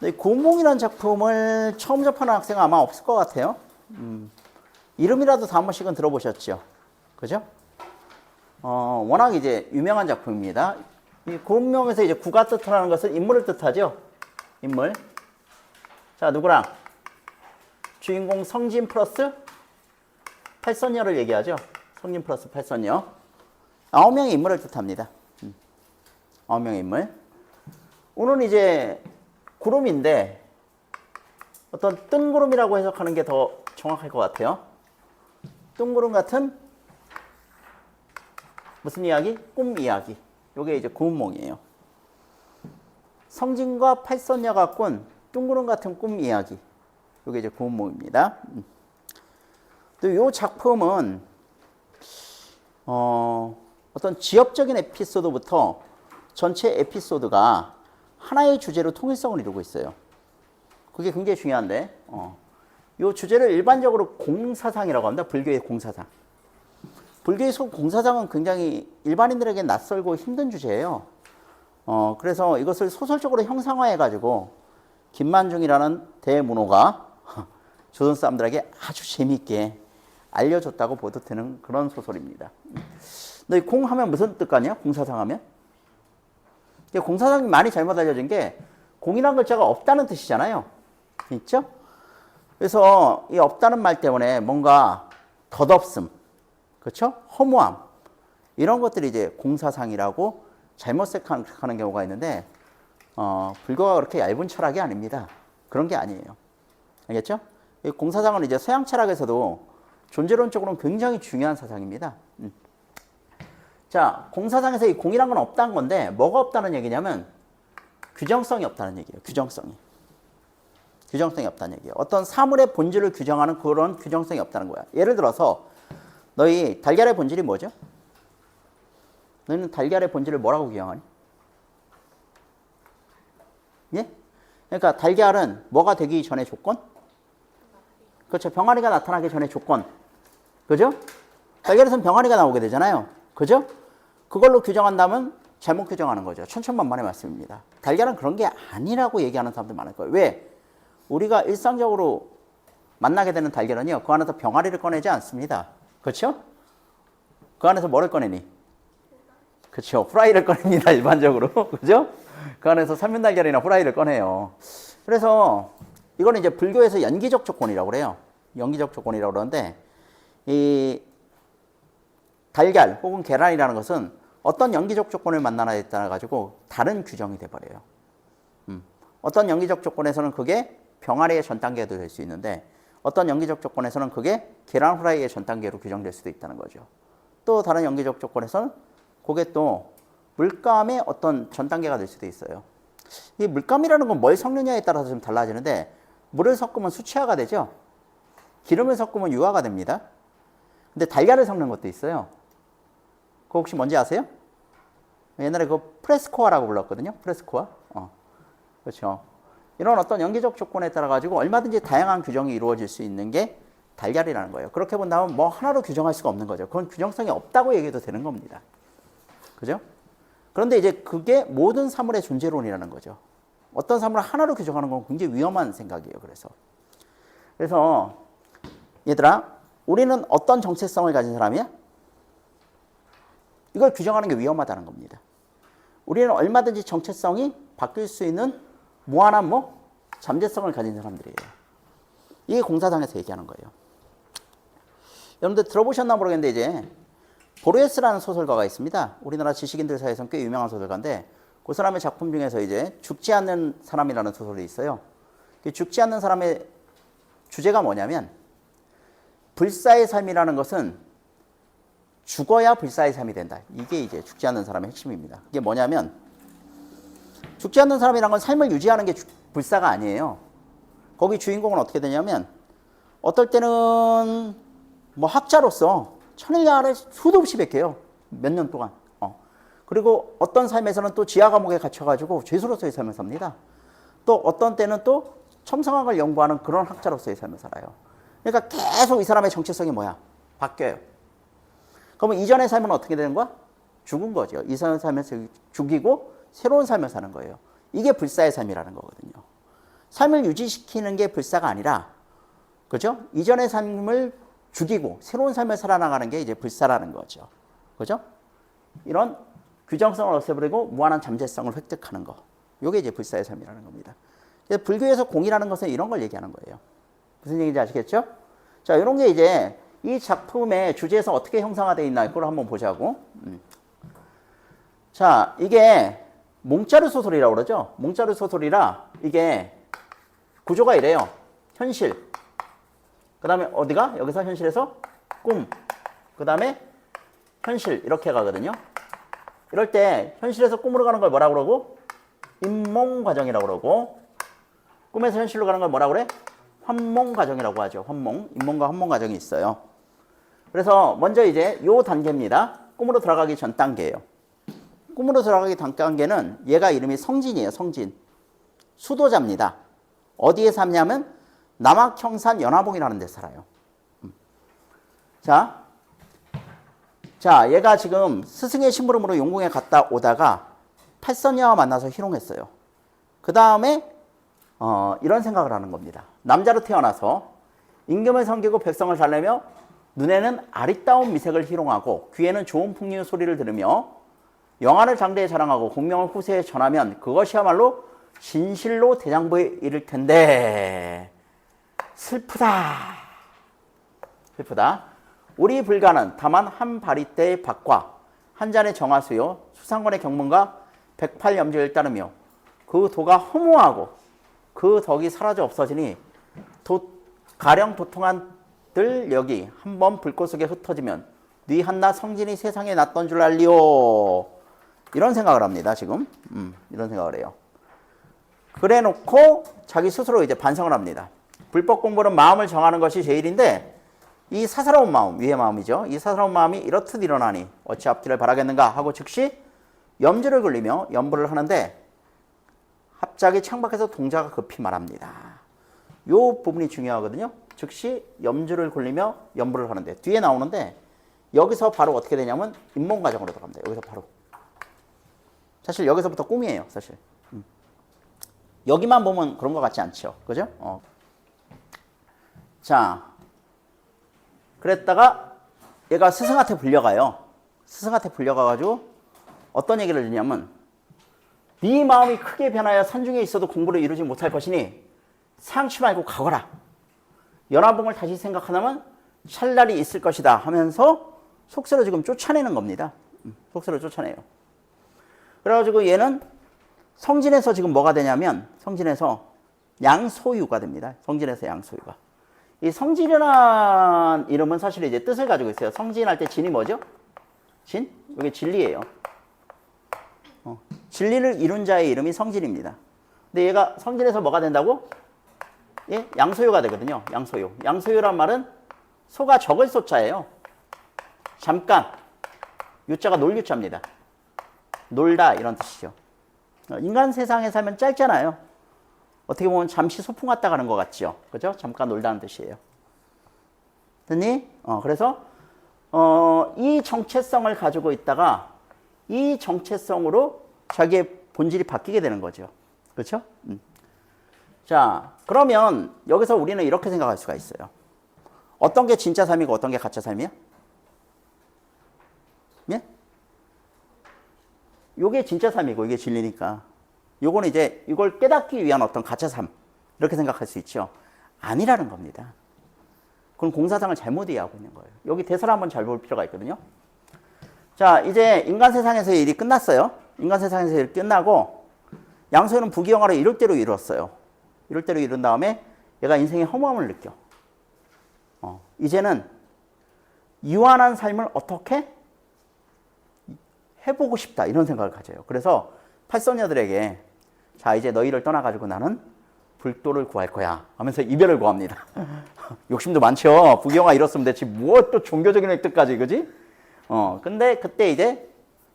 고운몽이라는 작품을 처음 접하는 학생은 아마 없을 것 같아요. 이름이라도 다 한 번씩은 들어보셨죠? 그죠? 워낙 이제 유명한 작품입니다. 이 고운몽에서 이제 구가 뜻하는 것은 인물을 뜻하죠? 인물. 자, 누구랑? 주인공 성진 플러스 팔선녀를 얘기하죠? 성진 플러스 팔선녀. 9명의 인물을 뜻합니다. 9명의 인물. 오늘은 이제 구름인데 어떤 뜬구름이라고 해석하는 게 더 정확할 것 같아요. 뜬구름 같은 무슨 이야기? 꿈 이야기. 요게 이제 고운몽이에요. 성진과 팔선녀가 꾼 뜬구름 같은 꿈 이야기. 요게 이제 고운몽입니다. 또 요 작품은 어떤 지엽적인 에피소드부터 전체 에피소드가 하나의 주제로 통일성을 이루고 있어요. 그게 굉장히 중요한데, 이 주제를 일반적으로 공사상이라고 합니다. 불교의 공사상. 불교의 공사상은 굉장히 일반인들에게 낯설고 힘든 주제예요. 그래서 이것을 소설적으로 형상화해가지고 김만중이라는 대문호가 조선 사람들에게 아주 재미있게 알려줬다고 보도 되는 그런 소설입니다. 너 이 공 하면 무슨 뜻 같냐? 공사상 하면? 공사상이 많이 잘못 알려진 게 공이라는 글자가 없다는 뜻이잖아요. 있죠? 그래서 이 없다는 말 때문에 뭔가 덧없음, 그렇죠? 허무함 이런 것들이 이제 공사상이라고 잘못 생각하는 경우가 있는데 불교가 그렇게 얇은 철학이 아닙니다. 그런 게 아니에요. 알겠죠? 이 공사상은 이제 서양 철학에서도 존재론적으로는 굉장히 중요한 사상입니다. 자, 공사상에서 이 공이란 건 없다는 건데 뭐가 없다는 얘기냐면 규정성이 없다는 얘기예요. 규정성이 없다는 얘기예요. 어떤 사물의 본질을 규정하는 그런 규정성이 없다는 거야. 예를 들어서 너희 달걀의 본질이 뭐죠? 너희는 달걀의 본질을 뭐라고 규정하니? 예? 그러니까 달걀은 뭐가 되기 전에 조건? 그렇죠. 병아리가 나타나기 전에 조건. 그죠? 달걀에서는 병아리가 나오게 되잖아요. 그죠? 그걸로 규정한다면 잘못 규정하는 거죠. 천천만만의 말씀입니다. 달걀은 그런 게 아니라고 얘기하는 사람들 많을 거예요. 왜? 우리가 일상적으로 만나게 되는 달걀은요, 그 안에서 병아리를 꺼내지 않습니다. 그렇죠? 그 안에서 뭐를 꺼내니? 그렇죠. 후라이를 꺼냅니다. 일반적으로. 그죠? 그 안에서 삶은 달걀이나 후라이를 꺼내요. 그래서 이거는 이제 불교에서 연기적 조건이라고 그래요. 연기적 조건이라고 그러는데 이 달걀 혹은 계란이라는 것은 어떤 연기적 조건을 만나냐에 따라 가지고 다른 규정이 돼버려요. 어떤 연기적 조건에서는 그게 병아리의 전 단계도 될 수 있는데 어떤 연기적 조건에서는 그게 계란 후라이의 전 단계로 규정될 수도 있다는 거죠. 또 다른 연기적 조건에서는 그게 또 물감의 어떤 전 단계가 될 수도 있어요. 이 물감이라는 건 뭘 섞느냐에 따라서 좀 달라지는데 물을 섞으면 수치화가 되죠. 기름을 섞으면 유화가 됩니다. 근데 달걀을 섞는 것도 있어요. 그거 혹시 뭔지 아세요? 옛날에 그거 프레스코아라고 불렀거든요. 프레스코아. 그렇죠. 이런 어떤 연기적 조건에 따라 가지고 얼마든지 다양한 규정이 이루어질 수 있는 게 달걀이라는 거예요. 그렇게 본다면 뭐 하나로 규정할 수가 없는 거죠. 그건 규정성이 없다고 얘기해도 되는 겁니다. 그죠? 그런데 이제 그게 모든 사물의 존재론이라는 거죠. 어떤 사물을 하나로 규정하는 건 굉장히 위험한 생각이에요. 그래서 얘들아, 우리는 어떤 정체성을 가진 사람이야? 이걸 규정하는 게 위험하다는 겁니다. 우리는 얼마든지 정체성이 바뀔 수 있는 무한한 잠재성을 가진 사람들이에요. 이게 공사상에서 얘기하는 거예요. 여러분들 들어보셨나 모르겠는데 이제 보르헤스라는 소설가가 있습니다. 우리나라 지식인들 사이에서는 꽤 유명한 소설가인데 그 사람의 작품 중에서 이제 죽지 않는 사람이라는 소설이 있어요. 죽지 않는 사람의 주제가 뭐냐면 불사의 삶이라는 것은 죽어야 불사의 삶이 된다. 이게 이제 죽지 않는 사람의 핵심입니다. 이게 뭐냐면 죽지 않는 사람이란 건 삶을 유지하는 게 불사가 아니에요. 거기 주인공은 어떻게 되냐면 어떨 때는 학자로서 천일야를 수도 없이 베껴요. 몇 년 동안. 그리고 어떤 삶에서는 또 지하 감옥에 갇혀가지고 죄수로서의 삶을 삽니다. 또 어떤 때는 또 첨성학을 연구하는 그런 학자로서의 삶을 살아요. 그러니까 계속 이 사람의 정체성이 뭐야? 바뀌어요. 그러면 이전의 삶은 어떻게 되는 거야? 죽은 거죠. 이전의 삶에서 죽이고 새로운 삶을 사는 거예요. 이게 불사의 삶이라는 거거든요. 삶을 유지시키는 게 불사가 아니라, 그죠? 이전의 삶을 죽이고 새로운 삶을 살아나가는 게 이제 불사라는 거죠. 그죠? 이런 규정성을 없애버리고 무한한 잠재성을 획득하는 거. 이게 이제 불사의 삶이라는 겁니다. 그래서 불교에서 공이라는 것은 이런 걸 얘기하는 거예요. 무슨 얘기인지 아시겠죠? 자, 이런 게 이제 이 작품의 주제에서 어떻게 형상화되어 있나 이걸 한번 보자고. 자, 이게 몽자르 소설이라고 그러죠? 몽자르 소설이라 이게 구조가 이래요. 현실. 그 다음에 어디가? 여기서 현실에서 꿈. 그 다음에 현실. 이렇게 가거든요. 이럴 때 현실에서 꿈으로 가는 걸 뭐라고 그러고? 인몽 과정이라고 그러고, 꿈에서 현실로 가는 걸 뭐라고 그래? 환몽 과정이라고 하죠. 환몽. 인몽과 환몽 과정이 있어요. 그래서 먼저 이제 요 단계입니다. 꿈으로 들어가기 전 단계예요. 꿈으로 들어가기 전 단계는 얘가 이름이 성진이에요. 성진. 수도자입니다. 어디에 살냐면 남학형산 연화봉이라는 데 살아요. 자, 얘가 지금 스승의 심부름으로 용궁에 갔다 오다가 팔선녀와 만나서 희롱했어요. 그 다음에 이런 생각을 하는 겁니다. 남자로 태어나서 임금을 섬기고 백성을 달래며 눈에는 아리따운 미색을 희롱하고 귀에는 좋은 풍류 소리를 들으며 영화를 장대에 자랑하고 공명을 후세에 전하면 그것이야말로 진실로 대장부에 이를 텐데 슬프다. 슬프다. 우리 불가는 다만 한 바리떼의 밭과 한 잔의 정화수요 수상권의 경문과 108염주를 따르며 그 도가 허무하고 그 덕이 사라져 없어지니 가령 도통한들 여기 한번 불꽃 속에 흩어지면 네 한낱 성진이 세상에 났던 줄 알리오. 이런 생각을 합니다. 지금 이런 생각을 해요. 그래 놓고 자기 스스로 이제 반성을 합니다. 불법 공부는 마음을 정하는 것이 제일인데 이 사사로운 마음, 위의 마음이죠. 이 사사로운 마음이 이렇듯 일어나니 어찌 앞길을 바라겠는가 하고 즉시 염주를 굴리며 염불을 하는데 갑자기 창밖에서 동자가 급히 말합니다. 이 부분이 중요하거든요. 즉시 염주를 굴리며 염불을 하는데 뒤에 나오는데 여기서 바로 어떻게 되냐면 인몽 과정으로 들어갑니다. 여기서 바로. 사실 여기서부터 꿈이에요. 사실. 여기만 보면 그런 것 같지 않죠. 그죠? 자, 그랬다가 얘가 스승한테 불려가요. 스승한테 불려가가지고 어떤 얘기를 듣냐면 네 마음이 크게 변하여 산중에 있어도 공부를 이루지 못할 것이니 상치 말고 가거라. 연화봉을 다시 생각하다면 찰날이 있을 것이다 하면서 속세로 지금 쫓아내는 겁니다. 속세로 쫓아내요. 그래가지고 얘는 성진에서 지금 뭐가 되냐면 성진에서 양소유가 됩니다. 성진에서 양소유가. 이 성진이라는 이름은 사실 이제 뜻을 가지고 있어요. 성진할 때 진이 뭐죠? 진? 이게 진리예요. 진리를 이룬 자의 이름이 성진입니다. 근데 얘가 성진에서 뭐가 된다고? 예? 양소유가 되거든요. 양소유. 양소유란 말은 소가 적을 소자예요. 잠깐. 유자가 놀 유자입니다. 놀다 이런 뜻이죠. 인간 세상에 살면 짧잖아요. 어떻게 보면 잠시 소풍 갔다 가는 것 같죠. 그죠? 잠깐 놀다는 뜻이에요. 됐니? 그래서 이 정체성을 가지고 있다가 이 정체성으로 자기의 본질이 바뀌게 되는 거죠. 그렇죠? 자, 그러면 여기서 우리는 이렇게 생각할 수가 있어요. 어떤 게 진짜 삶이고 어떤 게 가짜 삶이야? 예? 요게 진짜 삶이고 이게 진리니까. 요거는 이제 이걸 깨닫기 위한 어떤 가짜 삶. 이렇게 생각할 수 있죠. 아니라는 겁니다. 그럼 공사상을 잘못 이해하고 있는 거예요. 여기 대사를 한번 잘 볼 필요가 있거든요. 자, 이제 인간 세상에서의 일이 끝났어요. 인간 세상에서 일이 끝나고 양소연은 부귀영화를 이룰 대로 이뤘어요. 이룰 대로 이룬 다음에 얘가 인생의 허무함을 느껴. 이제는 유한한 삶을 어떻게 해보고 싶다 이런 생각을 가져요. 그래서 팔선녀들에게 자 이제 너희를 떠나가지고 나는 불도를 구할 거야 하면서 이별을 구합니다. 욕심도 많죠. 부귀영화 이뤘으면 됐지 뭐 또 종교적인 획득까지 그지? 근데 그때 이제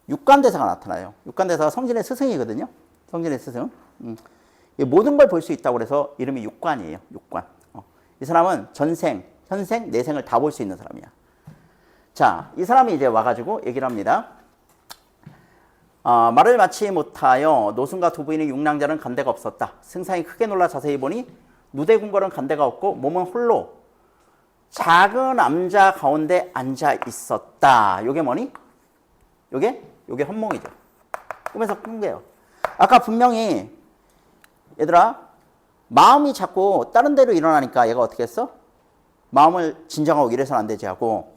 육관대사가 나타나요. 육관대사가 성진의 스승이거든요. 성진의 스승. 모든 걸 볼 수 있다고 그래서 이름이 육관이에요. 육관. 이 사람은 전생, 현생, 내생을 다 볼 수 있는 사람이야. 자, 이 사람이 이제 와가지고 얘기를 합니다. 말을 마치 못하여 노순과 두 부인의 육랑자는 간대가 없었다. 승상이 크게 놀라 자세히 보니 누대궁궐은 간대가 없고 몸은 홀로 작은 암자 가운데 앉아 있었다. 요게 뭐니? 요게 헌몽이죠. 꿈에서 꾼 게요. 아까 분명히 얘들아 마음이 자꾸 다른 데로 일어나니까 얘가 어떻게 했어? 마음을 진정하고 이래서는 안 되지 하고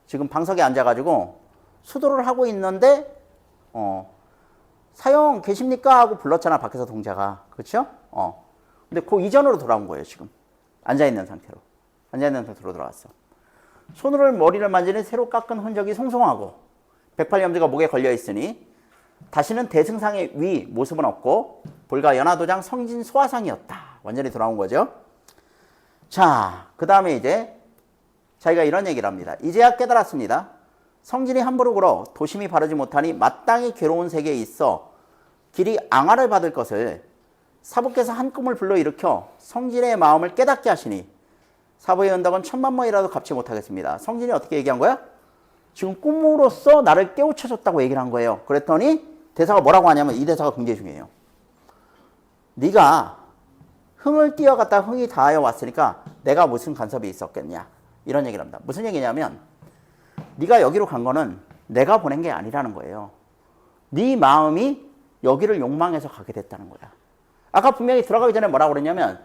지금 방석에 앉아가지고 수도를 하고 있는데 사형 계십니까? 하고 불렀잖아. 밖에서 동자가. 그렇죠? 근데 그 이전으로 돌아온 거예요. 지금 앉아있는 상태로. 앉아있는 상태로 돌아왔어. 손으로 머리를 만지는 새로 깎은 흔적이 송송하고 백팔염두가 목에 걸려있으니 다시는 대승상의 위 모습은 없고 볼가 연하도장 성진 소화상이었다. 완전히 돌아온 거죠. 자, 그 다음에 이제 자기가 이런 얘기를 합니다. 이제야 깨달았습니다. 성진이 함부로 굴어 도심이 바르지 못하니 마땅히 괴로운 세계에 있어 길이 앙화를 받을 것을 사부께서 한 꿈을 불러일으켜 성진의 마음을 깨닫게 하시니 사부의 은덕은 천만번이라도 갚지 못하겠습니다. 성진이 어떻게 얘기한 거야? 지금 꿈으로써 나를 깨우쳐줬다고 얘기를 한 거예요. 그랬더니 대사가 뭐라고 하냐면 이 대사가 굉장히 중요해요. 네가 흥을 뛰어갔다 흥이 닿아 왔으니까 내가 무슨 간섭이 있었겠냐. 이런 얘기를 합니다. 무슨 얘기냐면 네가 여기로 간 거는 내가 보낸 게 아니라는 거예요. 네 마음이 여기를 욕망해서 가게 됐다는 거야. 아까 분명히 들어가기 전에 뭐라고 그랬냐면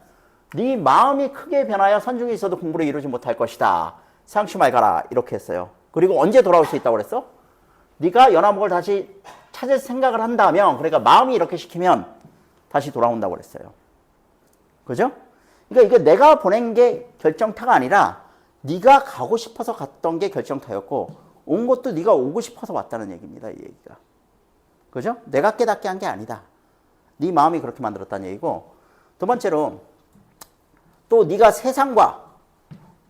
네 마음이 크게 변하여 선중이 있어도 공부를 이루지 못할 것이다. 상시 말가라. 이렇게 했어요. 그리고 언제 돌아올 수 있다고 그랬어? 네가 연화목을 다시 찾을 생각을 한다면 그러니까 마음이 이렇게 시키면 다시 돌아온다고 그랬어요. 그죠? 그러니까 이게 내가 보낸 게 결정타가 아니라 네가 가고 싶어서 갔던 게 결정타였고 온 것도 네가 오고 싶어서 왔다는 얘기입니다. 이 얘기가. 그죠? 내가 깨닫게 한 게 아니다. 네 마음이 그렇게 만들었다는 얘기고 두 번째로 또 네가 세상과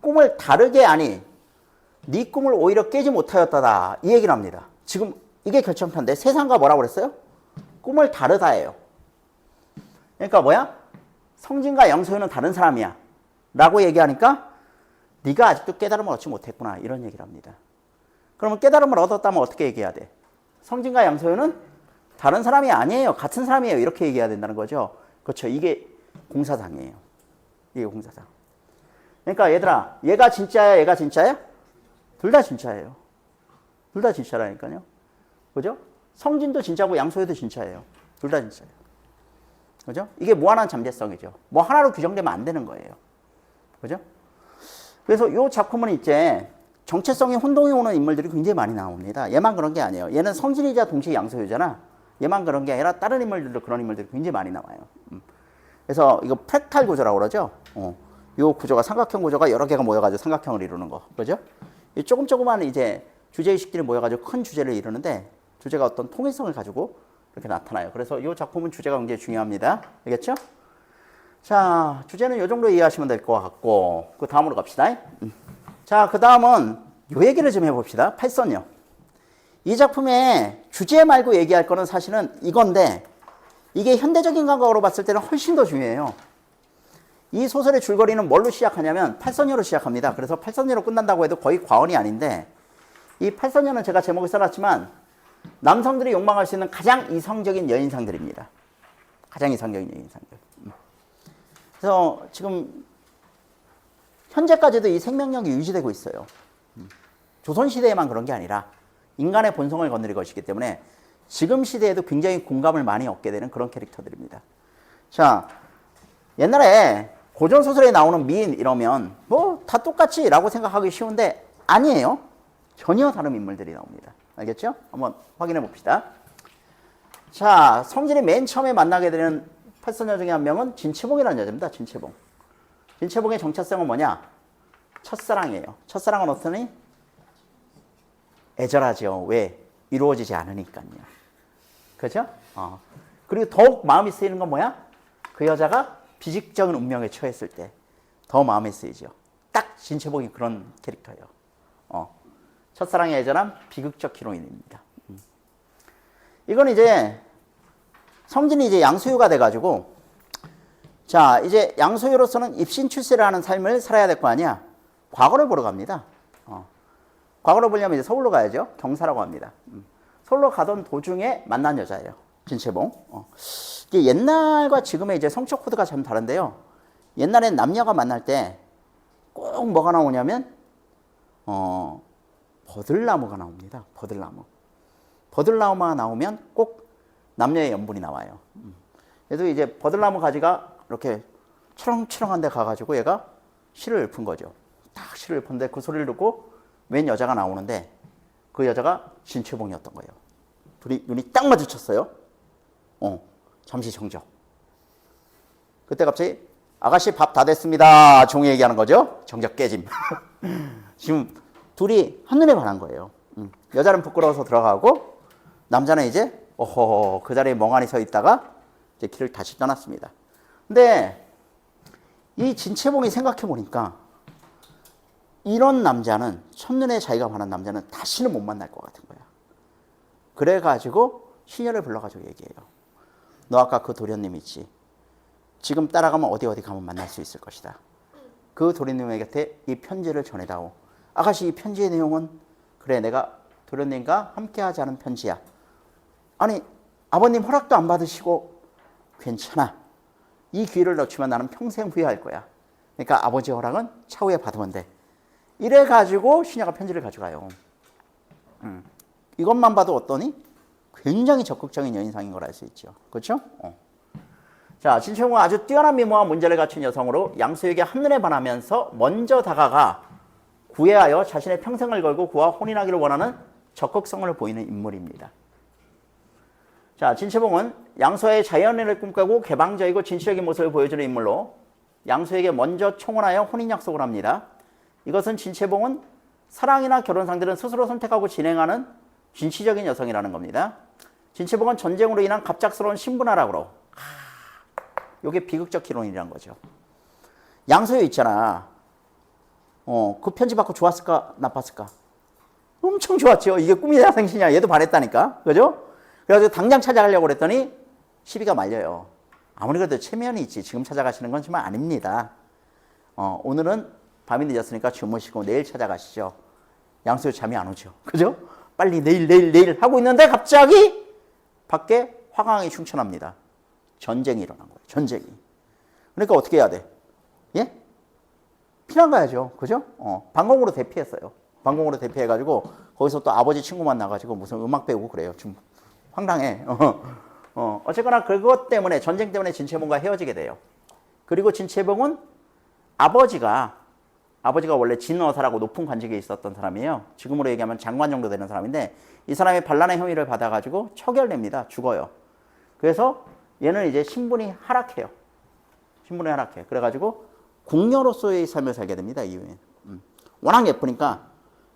꿈을 다르게 아니 네 꿈을 오히려 깨지 못하였다다. 이 얘기를 합니다. 지금 이게 결정타인데 세상과 뭐라고 그랬어요? 꿈을 다르다예요. 그러니까 뭐야? 성진과 양소연은 다른 사람이야. 라고 얘기하니까 네가 아직도 깨달음을 얻지 못했구나. 이런 얘기를 합니다. 그러면 깨달음을 얻었다면 어떻게 얘기해야 돼? 성진과 양소연은 다른 사람이 아니에요. 같은 사람이에요. 이렇게 얘기해야 된다는 거죠. 그렇죠. 이게 공사상이에요. 이게 공사상. 그러니까 얘들아, 얘가 진짜야, 얘가 진짜야? 둘 다 진짜예요. 둘 다 진짜라니까요. 그죠? 성진도 진짜고 양소연도 진짜예요. 둘 다 진짜예요. 그죠? 이게 무한한 잠재성이죠. 뭐 하나로 규정되면 안 되는 거예요. 그죠? 그래서 이 작품은 이제 정체성이 혼동이 오는 인물들이 굉장히 많이 나옵니다. 얘만 그런 게 아니에요. 얘는 성진이자 동시에 양소유잖아. 얘만 그런 게 아니라 다른 인물들도 그런 인물들이 굉장히 많이 나와요. 그래서 이거 프랙탈 구조라고 그러죠. 이 구조가 삼각형 구조가 여러 개가 모여가지고 삼각형을 이루는 거. 그죠? 이 조그만 이제 주제의식들이 모여가지고 큰 주제를 이루는데 주제가 어떤 통일성을 가지고 이렇게 나타나요. 그래서 이 작품은 주제가 굉장히 중요합니다. 알겠죠? 자, 주제는 이 정도 이해하시면 될 것 같고 그 다음으로 갑시다. 자, 그 다음은 이 얘기를 좀 해봅시다. 팔선녀. 이 작품의 주제 말고 얘기할 거는 사실은 이건데 이게 현대적인 감각으로 봤을 때는 훨씬 더 중요해요. 이 소설의 줄거리는 뭘로 시작하냐면 팔선녀로 시작합니다. 그래서 팔선녀로 끝난다고 해도 거의 과언이 아닌데 이 팔선녀는 제가 제목을 써놨지만 남성들이 욕망할 수 있는 가장 이성적인 여인상들입니다. 가장 이성적인 여인상들. 그래서 지금 현재까지도 이 생명력이 유지되고 있어요. 조선시대에만 그런 게 아니라 인간의 본성을 건드릴 것이기 때문에 지금 시대에도 굉장히 공감을 많이 얻게 되는 그런 캐릭터들입니다. 자, 옛날에 고전소설에 나오는 미인 이러면 뭐 다 똑같지 라고 생각하기 쉬운데 아니에요. 전혀 다른 인물들이 나옵니다. 알겠죠? 한번 확인해 봅시다. 자, 성진이 맨 처음에 만나게 되는 팔선녀 중에 한 명은 진채봉이라는 여자입니다. 진채봉. 진채봉의 정체성은 뭐냐? 첫사랑이에요. 첫사랑은 어떠니? 애절하죠. 왜? 이루어지지 않으니까요. 그죠? 그리고 더욱 마음이 쓰이는 건 뭐야? 그 여자가 비직적인 운명에 처했을 때 더 마음이 쓰이죠. 딱 진채봉이 그런 캐릭터예요. 첫사랑의 애절함, 비극적 히로인입니다. 이건 이제 성진이 이제 양소유가 돼가지고 자 이제 양소유로서는 입신출세를 하는 삶을 살아야 될 거 아니야. 과거를 보러 갑니다. 과거를 보려면 이제 서울로 가야죠. 경사라고 합니다. 서울로 가던 도중에 만난 여자예요. 진채봉. 이게 옛날과 지금의 이제 성적 코드가 참 다른데요. 옛날엔 남녀가 만날 때 꼭 뭐가 나오냐면 버들나무가 나옵니다. 버들나무. 버들나무가 나오면 꼭 남녀의 연분이 나와요. 그래도 이제 버들나무 가지가 이렇게 추렁추렁한 데 가가지고 얘가 실을 읊은 거죠. 딱 실을 읊었는데 그 소리를 듣고 웬 여자가 나오는데 그 여자가 진채봉이었던 거예요. 둘이 눈이 딱 마주쳤어요. 잠시 정적. 그때 갑자기 아가씨 밥 다 됐습니다. 종이 얘기하는 거죠. 정적 깨짐. 지금 둘이 한눈에 반한 거예요. 여자는 부끄러워서 들어가고 남자는 이제 그 자리에 멍하니 서 있다가 이제 길을 다시 떠났습니다. 근데 이 진채봉이 생각해 보니까 이런 남자는 첫눈에 자기가 반한 남자는 다시는 못 만날 것 같은 거야. 그래가지고 시녀를 불러가지고 얘기해요. 너 아까 그 도련님 있지? 지금 따라가면 어디 가면 만날 수 있을 것이다. 그 도련님의 곁에 이 편지를 전해다오. 아가씨 이 편지의 내용은 그래 내가 도련님과 함께하지 않은 편지야. 아니 아버님 허락도 안 받으시고 괜찮아. 이 기회를 놓치면 나는 평생 후회할 거야. 그러니까 아버지 허락은 차후에 받으면 돼. 이래가지고 시녀가 편지를 가져가요. 이것만 봐도 어떠니? 굉장히 적극적인 여인상인 걸 알 수 있죠. 그렇죠? 자, 진채봉은 아주 뛰어난 미모와 문제를 갖춘 여성으로 양소에게 한눈에 반하면서 먼저 다가가 구애하여 자신의 평생을 걸고 그와 혼인하기를 원하는 적극성을 보이는 인물입니다. 자, 진채봉은 양소의 자연인을 꿈꾸고 개방적이고 진취적인 모습을 보여주는 인물로 양소에게 먼저 청혼하여 혼인 약속을 합니다. 이것은 진채봉은 사랑이나 결혼 상대를 스스로 선택하고 진행하는 진취적인 여성이라는 겁니다. 진채봉은 전쟁으로 인한 갑작스러운 신분하락으로 이게 비극적 희론이라는 거죠. 양소유 있잖아. 그 편지 받고 좋았을까 나빴을까? 엄청 좋았죠. 이게 꿈이냐 생신이냐 얘도 반했다니까. 그죠? 그래가지고 당장 찾아가려고 그랬더니 시비가 말려요. 아무리 그래도 체면이 있지 지금 찾아가시는 건 정말 아닙니다. 오늘은 밤이 늦었으니까 주무시고 내일 찾아가시죠. 양소유 잠이 안 오죠. 그죠? 빨리 내일 하고 있는데 갑자기 밖에 화강이 충천합니다. 전쟁이 일어난 거예요. 전쟁이. 그러니까 어떻게 해야 돼? 예? 피난 가야죠. 그죠? 방공으로 대피했어요. 방공으로 대피해가지고 거기서 또 아버지 친구 만나가지고 무슨 음악 배우고 그래요. 좀 황당해. 어쨌거나 그것 때문에 전쟁 때문에 진채봉과 헤어지게 돼요. 그리고 진채봉은 아버지가 원래 진어사라고 높은 관직에 있었던 사람이에요. 지금으로 얘기하면 장관 정도 되는 사람인데 이 사람이 반란의 혐의를 받아가지고 처결됩니다. 죽어요. 그래서 얘는 이제 신분이 하락해요. 신분이 하락해. 그래가지고 궁녀로서의 삶을 살게 됩니다. 이후에. 워낙 예쁘니까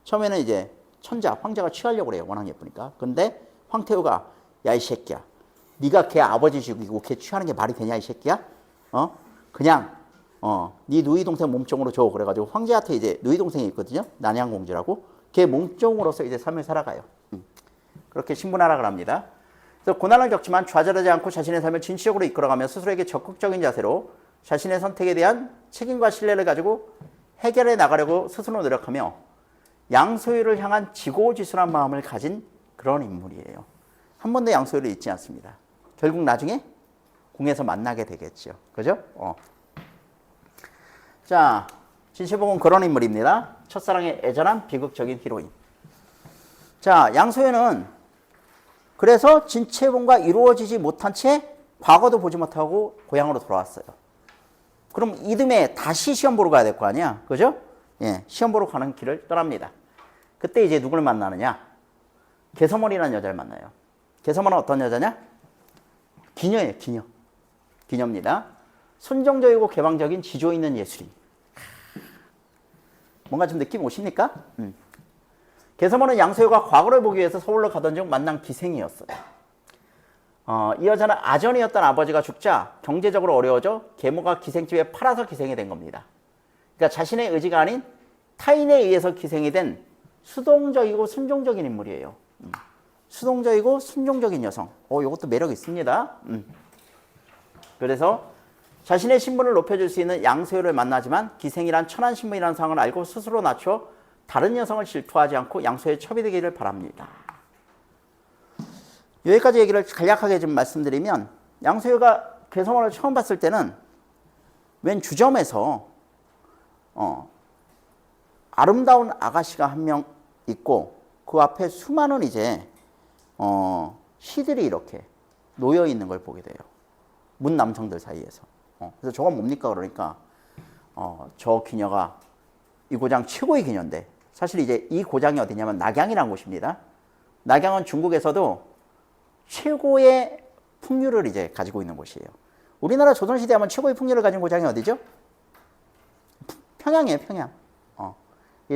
처음에는 이제 천자, 황제가 취하려고 그래요. 워낙 예쁘니까. 근데 황태우가 야 이 새끼야. 네가 걔 아버지 죽이고 걔 취하는 게 말이 되냐 이 새끼야? 그냥 네 누이 동생 몸종으로 줘. 그래가지고 황제한테 이제 누이 동생이 있거든요. 난양공주라고. 걔 몸종으로서 이제 삶을 살아가요. 그렇게 신분 하락을 합니다. 그래서 고난을 겪지만 좌절하지 않고 자신의 삶을 진취적으로 이끌어가며 스스로에게 적극적인 자세로 자신의 선택에 대한 책임과 신뢰를 가지고 해결해 나가려고 스스로 노력하며 양소유를 향한 지고지순한 마음을 가진 그런 인물이에요. 한 번도 양소유를 잊지 않습니다. 결국 나중에 궁에서 만나게 되겠죠. 그죠? 자, 진채봉은 그런 인물입니다. 첫사랑에 애절한 비극적인 히로인. 자, 양소유는 그래서 진채봉과 이루어지지 못한 채 과거도 보지 못하고 고향으로 돌아왔어요. 그럼 이듬해 다시 시험 보러 가야 될 거 아니야. 그죠? 예, 시험 보러 가는 길을 떠납니다. 그때 이제 누굴 만나느냐? 개서머리라는 여자를 만나요. 개서머는 어떤 여자냐? 기녀예요, 기녀. 기녀입니다. 순종적이고 개방적인 지조 있는 예술인. 뭔가 좀 느낌 오십니까? 개서머는 양소유가 과거를 보기 위해서 서울로 가던 중 만난 기생이었어요. 이 여자는 아전이었던 아버지가 죽자 경제적으로 어려워져 계모가 기생집에 팔아서 기생이 된 겁니다. 그러니까 자신의 의지가 아닌 타인에 의해서 기생이 된 수동적이고 순종적인 인물이에요. 수동적이고 순종적인 여성. 이것도 매력 있습니다. 그래서 자신의 신분을 높여줄 수 있는 양소유를 만나지만 기생이란 천한 신분이라는 상황을 알고 스스로 낮춰 다른 여성을 질투하지 않고 양소유에 첩이 되기를 바랍니다. 여기까지 얘기를 간략하게 좀 말씀드리면 양소유가 개성어를 처음 봤을 때는 웬 주점에서 아름다운 아가씨가 한 명 있고 그 앞에 수많은 이제 시들이 이렇게 놓여 있는 걸 보게 돼요. 문 남성들 사이에서. 그래서 저건 뭡니까 그러니까 저 기녀가 이 고장 최고의 기녀인데 사실 이제 이 고장이 어디냐면 낙양이라는 곳입니다. 낙양은 중국에서도 최고의 풍류를 이제 가지고 있는 곳이에요. 우리나라 조선시대 하면 최고의 풍류를 가진 고장이 어디죠? 평양이에요, 평양.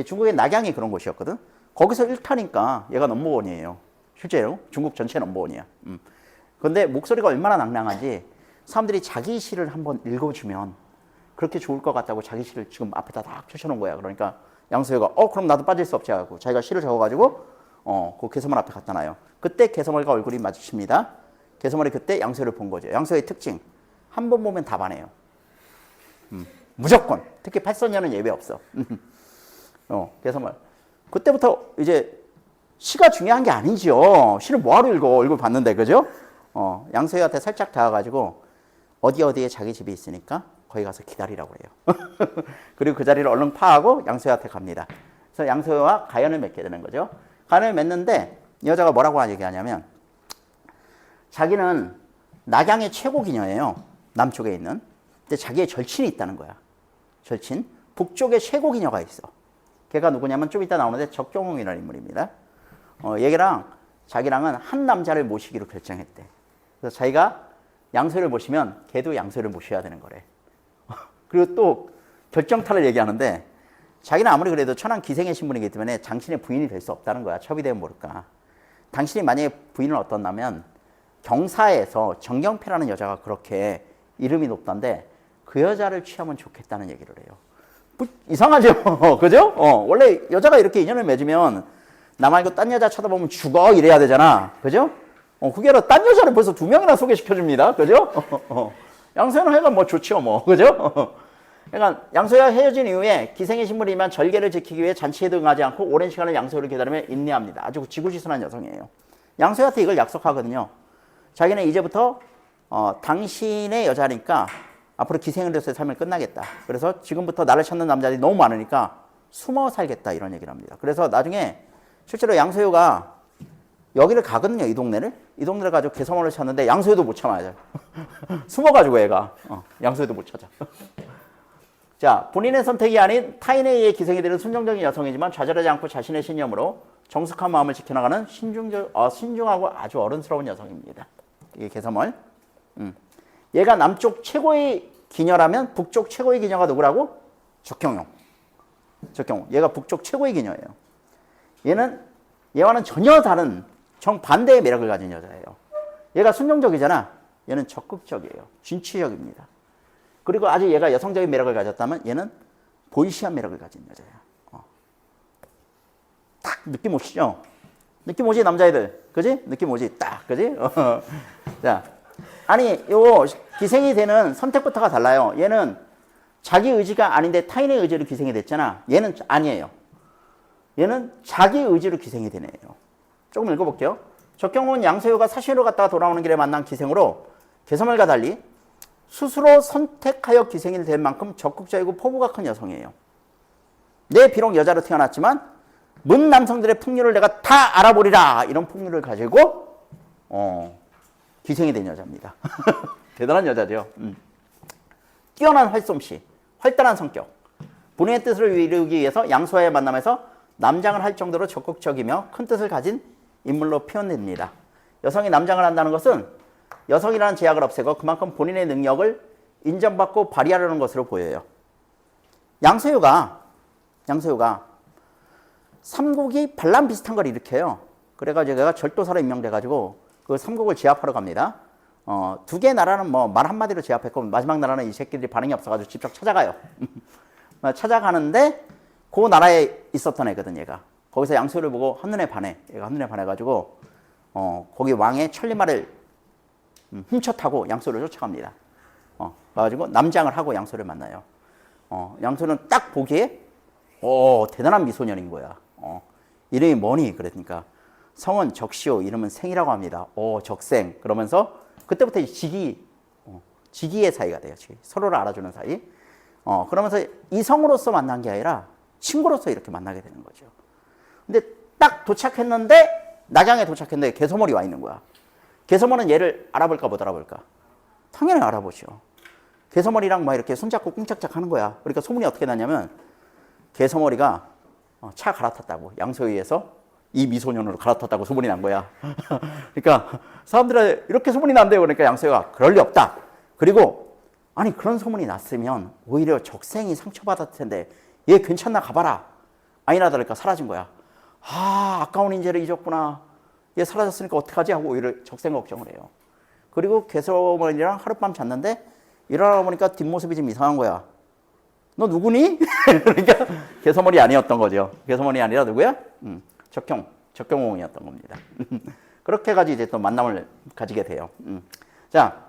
중국의 낙양이 그런 곳이었거든. 거기서 1타니까 얘가 넘버원이에요. 실제로 중국 전체 넘버원이야. 그런데 목소리가 얼마나 낭낭한지 사람들이 자기 시를 한번 읽어주면 그렇게 좋을 것 같다고 자기 시를 지금 앞에다 딱 펼쳐놓은 거야. 그러니까 양소유가 그럼 나도 빠질 수 없지 하고 자기가 시를 적어가지고 그 개서말 앞에 갖다 놔요. 그때 개서말과 얼굴이 마주칩니다. 개서말이 그때 양소유를 본 거죠. 양소유의 특징 한 번 보면 다 반해요. 무조건. 특히 팔선녀는 예외 없어. 개서말. 그때부터 이제 시가 중요한 게 아니죠. 시를 뭐하러 읽어? 얼굴 봤는데, 그죠? 양소유한테 살짝 닿아가지고 어디에 자기 집이 있으니까 거기 가서 기다리라고 그래요. 그리고 그 자리를 얼른 파하고 양소유한테 갑니다. 그래서 양소유와 가연을 맺게 되는 거죠. 가연을 맺는데 여자가 뭐라고 얘기하냐면 자기는 낙양의 최고 기녀예요. 남쪽에 있는. 근데 자기의 절친이 있다는 거야. 절친. 북쪽에 최고 기녀가 있어. 걔가 누구냐면 좀 이따 나오는데 적경홍이라는 인물입니다. 얘랑 자기랑은 한 남자를 모시기로 결정했대. 그래서 자기가 양소유를 모시면 걔도 양소유를 모셔야 되는 거래. 그리고 또 결정타를 얘기하는데 자기는 아무리 그래도 천한 기생의 신분이기 때문에 당신의 부인이 될 수 없다는 거야. 첩이 되면 모를까. 당신이 만약에 부인을 얻었다면 경사에서 정경패라는 여자가 그렇게 이름이 높던데 그 여자를 취하면 좋겠다는 얘기를 해요. 뭐, 이상하죠? 그죠? 원래 여자가 이렇게 인연을 맺으면 나 말고 딴 여자 쳐다보면 죽어 이래야 되잖아. 그죠? 그게 아니라 딴 여자를 벌써 2명이나 소개시켜줍니다. 그죠? 양소유는 하여간 뭐 좋죠, 뭐. 그죠? 그러니까 양소유와 헤어진 이후에 기생의 신분이면 절개를 지키기 위해 잔치에 응하지 않고 오랜 시간을 양소유를 기다리며 인내합니다. 아주 지구지순한 여성이에요. 양소유한테 이걸 약속하거든요. 자기는 이제부터 당신의 여자니까 앞으로 기생으로서의 삶을 끝나겠다. 그래서 지금부터 나를 찾는 남자들이 너무 많으니까 숨어 살겠다 이런 얘기를 합니다. 그래서 나중에 실제로 양소유가 여기를 가거든요. 이 동네를 가지고 개성원을 찾는데 양소유도 못 참아요. 숨어가지고 애가 양소유도 못 찾아. 자, 본인의 선택이 아닌 타인에 의해 기생이 되는 순종적인 여성이지만 좌절하지 않고 자신의 신념으로 정숙한 마음을 지켜나가는 신중하고 아주 어른스러운 여성입니다. 이게 개서멀. 얘가 남쪽 최고의 기녀라면 북쪽 최고의 기녀가 누구라고? 적경용. 얘가 북쪽 최고의 기녀예요. 얘와는 전혀 다른 정반대의 매력을 가진 여자예요. 얘가 순종적이잖아. 얘는 적극적이에요. 진취적입니다. 그리고 아주 얘가 여성적인 매력을 가졌다면 얘는 보이시한 매력을 가진 여자야. 딱 느낌 오시죠? 느낌 오지 남자애들, 그지? 느낌 오지 딱, 그지? 자, 아니 요 기생이 되는 선택부터가 달라요. 얘는 자기 의지가 아닌데 타인의 의지로 기생이 됐잖아. 얘는 아니에요. 얘는 자기 의지로 기생이 되네요. 조금 읽어볼게요. 적경은 양소유가 사시로 갔다가 돌아오는 길에 만난 기생으로 개서말과 달리 스스로 선택하여 기생이 된 만큼 적극적이고 포부가 큰 여성이에요. 내 비록 여자로 태어났지만 문 남성들의 풍류를 내가 다 알아보리라 이런 풍류를 가지고 기생이 된 여자입니다. 대단한 여자죠. 뛰어난 활솜씨, 활달한 성격, 본인의 뜻을 이루기 위해서 양소와의 만남에서 남장을 할 정도로 적극적이며 큰 뜻을 가진 인물로 표현됩니다. 여성이 남장을 한다는 것은 여성이라는 제약을 없애고 그만큼 본인의 능력을 인정받고 발휘하려는 것으로 보여요. 양소유가 삼국이 반란 비슷한 걸 일으켜요. 그래가지고 제가 절도사로 임명돼가지고 그 삼국을 제압하러 갑니다. 두 개 나라는 뭐 말 한마디로 제압했고 마지막 나라는 이 새끼들이 반응이 없어가지고 직접 찾아가요. 찾아가는데 그 나라에 있었던 애거든 얘가. 거기서 양소유를 보고 한눈에 반해. 얘가 한눈에 반해가지고 거기 왕의 천리마를 훔쳐 타고 양소유를 쫓아갑니다. 그래가지고 남장을 하고 양소유를 만나요. 양소유는 딱 보기에 대단한 미소년인 거야. 이름이 뭐니? 그러니까 성은 적시오. 이름은 생이라고 합니다. 오, 적생. 그러면서 그때부터 직위의 사이가 돼요. 서로를 알아주는 사이. 그러면서 이성으로서 만난 게 아니라 친구로서 이렇게 만나게 되는 거죠. 근데 딱 도착했는데, 낙양에 도착했는데 개소머리 와 있는 거야. 개소머리는 얘를 알아볼까 못 알아볼까? 당연히 알아보죠. 개소머리랑 막 이렇게 손잡고 꿍짝짝 하는 거야. 그러니까 소문이 어떻게 났냐면, 개소머리가 차 갈아탔다고, 양소위에서 이 미소년으로 갈아탔다고 소문이 난 거야. 그러니까 사람들이 이렇게 소문이 난대요. 그러니까 양소위가 그럴 리 없다. 그리고 아니 그런 소문이 났으면 오히려 적생이 상처받았을 텐데 얘 괜찮나 가봐라. 아니나 다를까 사라진 거야. 아, 아까운 인재를 잊었구나. 얘 사라졌으니까 어떡하지 하고 오히려 적생 걱정을 해요. 그리고 개소머리랑 하룻밤 잤는데 일어나 보니까 뒷모습이 좀 이상한 거야. 너 누구니? 그러니까 개소머리 아니었던 거죠. 개소머리 아니라 누구야? 적경옹이었던 겁니다. 그렇게 해가지고 이제 또 만남을 가지게 돼요. 자,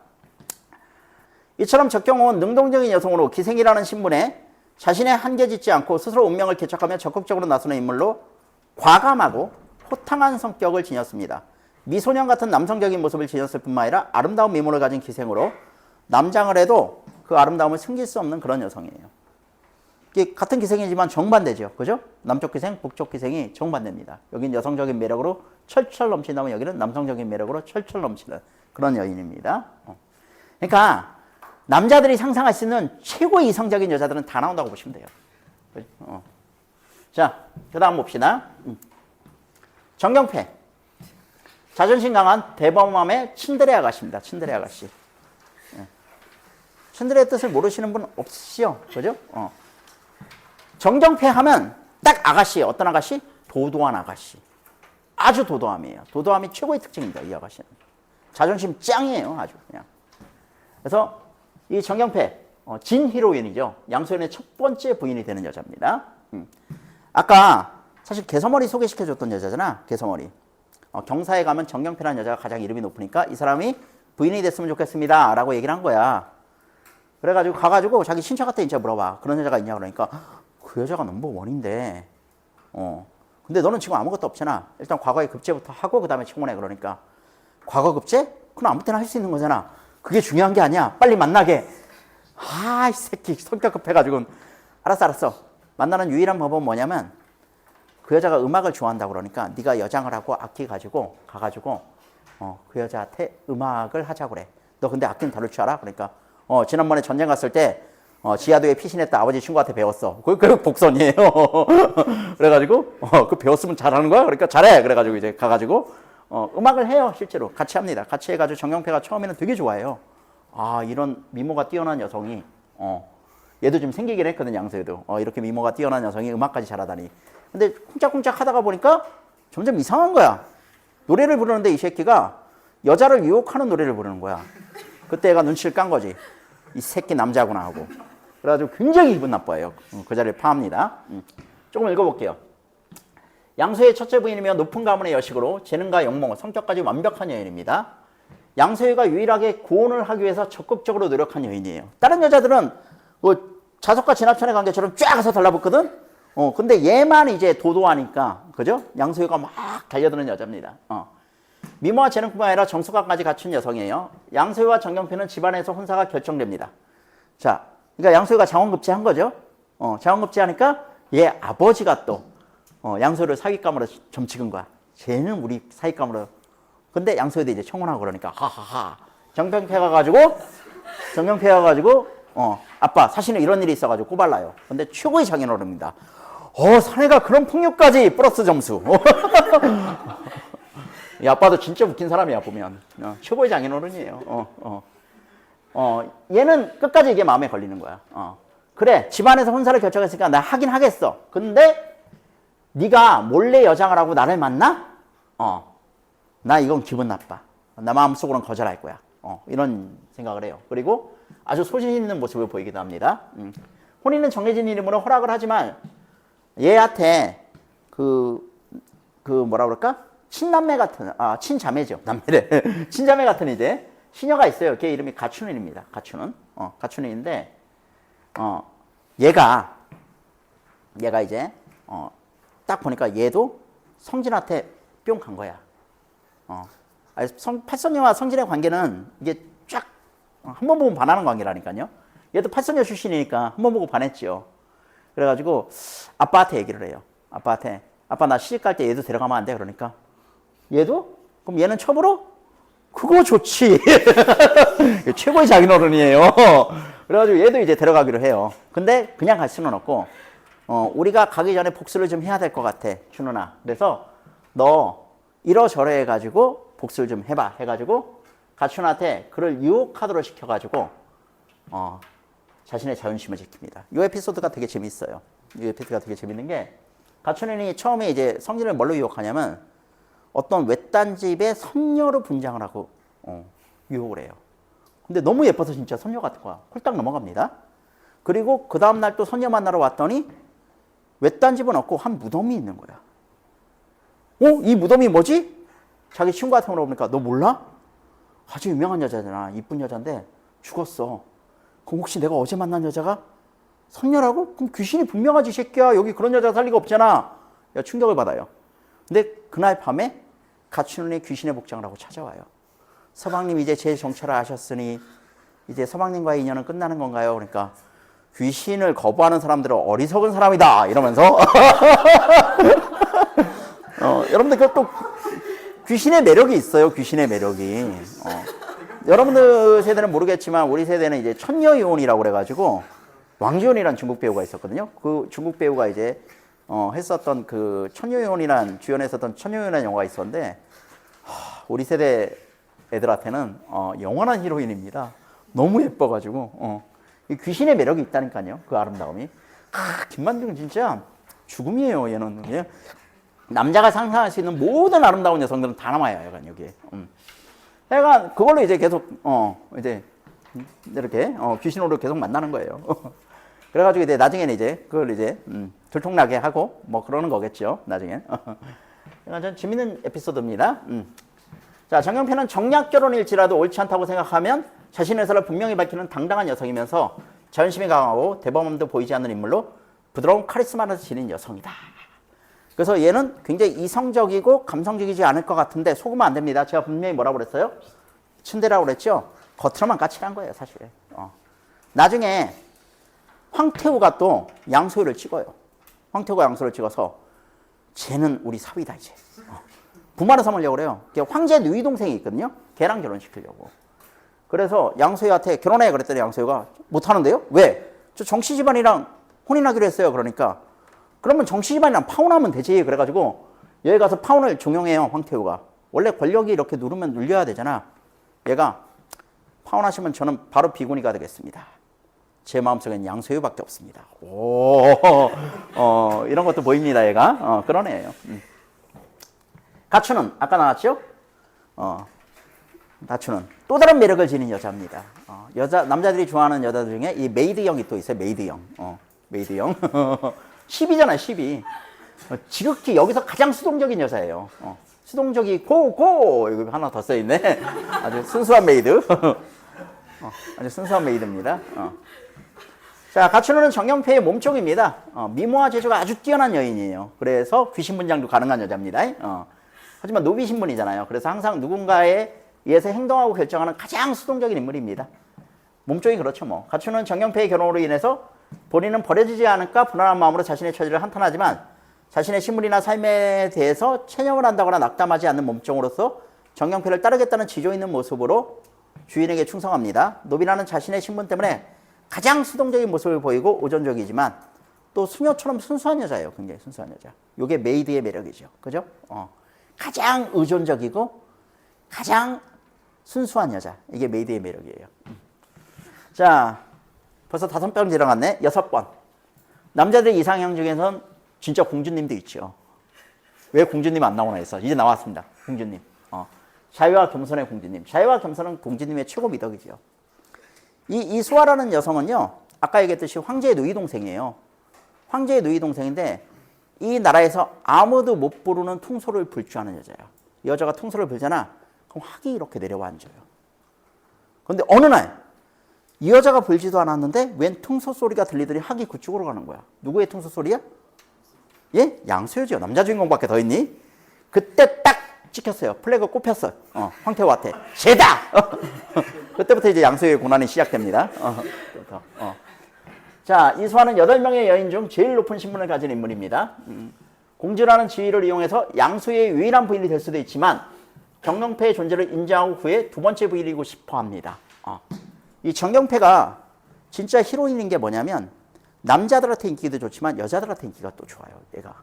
이처럼 적경옹은 능동적인 여성으로 기생이라는 신분에 자신의 한계 짓지 않고 스스로 운명을 개척하며 적극적으로 나서는 인물로 과감하고 호탕한 성격을 지녔습니다. 미소년 같은 남성적인 모습을 지녔을 뿐만 아니라 아름다운 미모를 가진 기생으로 남장을 해도 그 아름다움을 숨길 수 없는 그런 여성이에요. 같은 기생이지만 정반대죠. 그죠? 남쪽 기생, 북쪽 기생이 정반대입니다. 여긴 여성적인 매력으로 철철 넘친다면 여기는 남성적인 매력으로 철철 넘치는 그런 여인입니다. 그러니까 남자들이 상상할 수 있는 최고의 이성적인 여자들은 다 나온다고 보시면 돼요. 자, 그 다음 봅시다. 정경패. 자존심 강한 대범함의 츤드레 아가씨입니다. 츤드레 아가씨. 츤드레의 뜻을 모르시는 분 없으시죠? 그죠? 정경패 하면 딱 아가씨예요. 어떤 아가씨? 도도한 아가씨. 아주 도도함이에요. 도도함이 최고의 특징입니다. 이 아가씨는. 자존심 짱이에요. 아주 그냥. 그래서 이 정경패, 진 히로인이죠. 양소연의 첫 번째 부인이 되는 여자입니다. 아까 사실 개서머리 소개시켜줬던 여자잖아. 개서머리. 경사에 가면 정경패라는 여자가 가장 이름이 높으니까 이 사람이 부인이 됐으면 좋겠습니다. 라고 얘기를 한 거야. 그래가지고 가가지고 자기 친척한테 이제 물어봐. 그런 여자가 있냐 그러니까 그 여자가 넘버원인데 근데 너는 지금 아무것도 없잖아. 일단 과거에 급제부터 하고 그 다음에 청문회. 그러니까 과거 급제? 그럼 아무 때나 할 수 있는 거잖아. 그게 중요한 게 아니야. 빨리 만나게. 아, 이 새끼 성격 급해가지고. 알았어. 만나는 유일한 방법은 뭐냐면 그 여자가 음악을 좋아한다고 그러니까 네가 여장을 하고 악기 가지고 가가지고 그 여자한테 음악을 하자고 그래. 너 근데 악기는 다룰 줄 알아? 그러니까 지난번에 전쟁 갔을 때 지하도에 피신했다 아버지 친구한테 배웠어. 그게 복선이에요. 그래가지고 그 배웠으면 잘하는 거야. 그러니까 잘해. 그래가지고 이제 가가지고 음악을 해요. 실제로 같이 합니다. 같이 해가지고 정경패가 처음에는 되게 좋아해요. 아, 이런 미모가 뛰어난 여성이 얘도 좀 생기긴 했거든. 양소에도 이렇게 미모가 뛰어난 여성이 음악까지 잘하다니. 근데 쿵짝쿵짝 하다가 보니까 점점 이상한 거야. 노래를 부르는데 이 새끼가 여자를 유혹하는 노래를 부르는 거야. 그때 얘가 눈치를 깐 거지. 이 새끼 남자구나 하고. 그래가지고 굉장히 기분 나빠요. 그 자리를 파합니다. 조금 읽어볼게요. 양소의 첫째 부인이며 높은 가문의 여식으로 재능과 영모, 성격까지 완벽한 여인입니다. 양소희가 유일하게 고혼을 하기 위해서 적극적으로 노력한 여인이에요. 다른 여자들은 뭐 자석과 진압천의 관계처럼 쫙 해서 달라붙거든. 근데 얘만 이제 도도하니까, 그죠? 양소희가 막 달려드는 여자입니다. 미모와 재능뿐만 아니라 정서까지 갖춘 여성이에요. 양소희와 정경패는 집안에서 혼사가 결정됩니다. 자, 그러니까 양소희가 장원급제한 거죠. 장원급제하니까 얘 아버지가 또 양소희를 사기감으로 점치은 거야. 쟤는 우리 사기감으로. 근데 양소희도 이제 청혼하고 그러니까 하하하. 정경패 가가지고 아빠 사실은 이런 일이 있어가지고 꼬발라요. 근데 최고의 장인어른입니다. 사내가 그런 폭력까지 플러스 점수. 이 아빠도 진짜 웃긴 사람이야 보면. 최고의 장인어른이에요. 얘는 끝까지 이게 마음에 걸리는 거야. 그래 집안에서 혼사를 결정했으니까 나 하긴 하겠어. 근데 네가 몰래 여장을 하고 나를 만나? 나 이건 기분 나빠. 나 마음속으로는 거절할 거야. 이런 생각을 해요. 그리고 아주 소신 있는 모습을 보이기도 합니다. 혼인은 정해진 이름으로 허락을 하지만 얘한테 뭐라 그럴까? 친남매 같은, 친자매죠. 남매래. 친자매 같은 이제 시녀가 있어요. 걔 이름이 가춘은입니다. 가춘은인데, 얘가 이제, 딱 보니까 얘도 성진한테 뿅 간 거야. 팔선녀와 성진의 관계는 이게 쫙 한 번 보면 반하는 관계라니까요. 얘도 팔선녀 출신이니까 한 번 보고 반했죠. 그래가지고 아빠한테 얘기를 해요. 아빠한테 아빠 나 시집 갈 때 얘도 데려가면 안 돼? 그러니까 얘도? 그럼 얘는 첩으로? 그거 좋지. 최고의 장인어른이에요. 그래가지고 얘도 이제 데려가기로 해요. 근데 그냥 갈 수는 없고 우리가 가기 전에 복수를 좀 해야 될 것 같아, 준호나. 그래서 너 이러저러 해가지고 복수를 좀 해봐 해가지고 가춘한테 그를 유혹하도록 시켜가지고 자신의 자존심을 지킵니다. 이 에피소드가 되게 재밌어요. 이 에피소드가 되게 재밌는 게 가춘이 처음에 이제 성진을 뭘로 유혹하냐면 어떤 외딴 집에 선녀로 분장을 하고 유혹을 해요. 근데 너무 예뻐서 진짜 선녀 같은 거야. 홀딱 넘어갑니다. 그리고 그 다음날 또 선녀 만나러 왔더니 외딴 집은 없고 한 무덤이 있는 거야. 이 무덤이 뭐지? 자기 친구한테 물어보니까 너 몰라? 아주 유명한 여자잖아. 이쁜 여잔데 죽었어. 그럼 혹시 내가 어제 만난 여자가 선녀라고? 그럼 귀신이 분명하지, 새끼야. 여기 그런 여자 살 리가 없잖아. 야, 충격을 받아요. 근데 그날 밤에 가춘의 귀신의 복장을 하고 찾아와요. 서방님 이제 제 정체를 아셨으니 이제 서방님과의 인연은 끝나는 건가요? 그러니까 귀신을 거부하는 사람들은 어리석은 사람이다 이러면서 여러분들 그것도 귀신의 매력이 있어요. 귀신의 매력이. 여러분들 세대는 모르겠지만 우리 세대는 이제 천녀요원이라고 그래가지고 왕지원이라는 중국 배우가 있었거든요. 그 중국 배우가 이제 했었던 그 천녀요원이라는 주연했었던 천녀요원이라는 영화가 있었는데 우리 세대 애들한테는 영원한 히로인입니다. 너무 예뻐가지고 이 귀신의 매력이 있다니까요. 그 아름다움이. 김만중은 진짜 죽음이에요. 얘는 그냥 남자가 상상할 수 있는 모든 아름다운 여성들은 다 남아요. 약간 여기에. 약간 그걸로 이제 계속 이제 이렇게 귀신으로 계속 만나는 거예요. 그래가지고 이제 나중에는 이제 그걸 이제 들통나게 하고 뭐 그러는 거겠죠. 나중에. 전 재밌는 에피소드입니다. 자, 정경패는 정략 결혼일지라도 옳지 않다고 생각하면 자신의 의사를 분명히 밝히는 당당한 여성이면서 자존심이 강하고 대범함도 보이지 않는 인물로 부드러운 카리스마를 지닌 여성이다. 그래서 얘는 굉장히 이성적이고 감성적이지 않을 것 같은데 속으면 안 됩니다. 제가 분명히 뭐라고 그랬어요? 츤데라고 그랬죠? 겉으로만 까칠한 거예요, 사실. 나중에 황태우가 또 양소유를 찍어요. 황태우가 양소유를 찍어서 쟤는 우리 사위다 이제. 부마를 삼으려고 그래요. 황제 누이 동생이 있거든요. 걔랑 결혼시키려고. 그래서 양소유한테 결혼해 그랬더니 양소유가 못하는데요? 왜? 저 정씨 집안이랑 혼인하기로 했어요. 그러니까 그러면 정씨 집안이랑 파혼하면 되지. 그래가지고 여기 가서 파혼을 종용해요. 황태우가. 원래 권력이 이렇게 누르면 눌려야 되잖아. 얘가 파혼하시면 저는 바로 비구니가 되겠습니다. 제 마음속엔 양소유밖에 없습니다. 이런 것도 보입니다. 얘가. 그런 애예요. 가추는 아까 나왔죠? 가추는 또 다른 매력을 지닌 여자입니다. 남자들이 좋아하는 여자들 중에 이 메이드형이 또 있어요. 메이드형. 메이드형. 10이잖아요. 12. 지극히 여기서 가장 수동적인 여자예요. 수동적이 고! 여기 하나 더 써있네. 아주 순수한 메이드. 아주 순수한 메이드입니다. 자, 가춘호는 정경패의 몸쪽입니다. 미모와 재주가 아주 뛰어난 여인이에요. 그래서 귀신 분장도 가능한 여자입니다. 하지만 노비 신분이잖아요. 그래서 항상 누군가에 의해서 행동하고 결정하는 가장 수동적인 인물입니다. 몸쪽이 그렇죠 뭐. 가춘호는 정경패의 결혼으로 인해서 본인은 버려지지 않을까 불안한 마음으로 자신의 처지를 한탄하지만 자신의 신분이나 삶에 대해서 체념을 한다거나 낙담하지 않는 몸종으로서 정경패를 따르겠다는 지조 있는 모습으로 주인에게 충성합니다. 노비라는 자신의 신분 때문에 가장 수동적인 모습을 보이고 의존적이지만 또 수녀처럼 순수한 여자예요. 굉장히 순수한 여자. 이게 메이드의 매력이죠. 그죠? 가장 의존적이고 가장 순수한 여자. 이게 메이드의 매력이에요. 자, 벌써 5번 지나갔네. 6번. 남자들 이상형 중에선 진짜 공주님도 있죠. 왜 공주님 안 나오나 해서 이제 나왔습니다. 공주님. 자유와 겸손의 공주님. 자유와 겸손은 공주님의 최고 미덕이죠. 이 수아라는 여성은요, 아까 얘기했듯이 황제의 누이 동생이에요. 황제의 누이 동생인데 이 나라에서 아무도 못 부르는 퉁소를 불 줄 아는 여자예요. 여자가 퉁소를 불잖아. 그럼 학이 이렇게 내려와 앉아요. 그런데 어느 날 이 여자가 불지도 않았는데 웬 퉁소 소리가 들리더니 학이 그쪽으로 가는 거야. 누구의 퉁소 소리야? 예? 양소유죠. 남자 주인공밖에 더 있니? 그때 딱 찍혔어요. 플래그 꼽혔어. 황태호한테 쟤다. 그때부터 이제 양소의 고난이 시작됩니다. 자, 이수화는 8명의 여인 중 제일 높은 신분을 가진 인물입니다. 공주라는 지위를 이용해서 양소의 유일한 부인이 될 수도 있지만 정경패의 존재를 인정하고 후에 두 번째 부인이고 싶어 합니다. 이 정경패가 진짜 히로인인 게 뭐냐면 남자들한테 인기도 좋지만 여자들한테 인기가 또 좋아요. 얘가.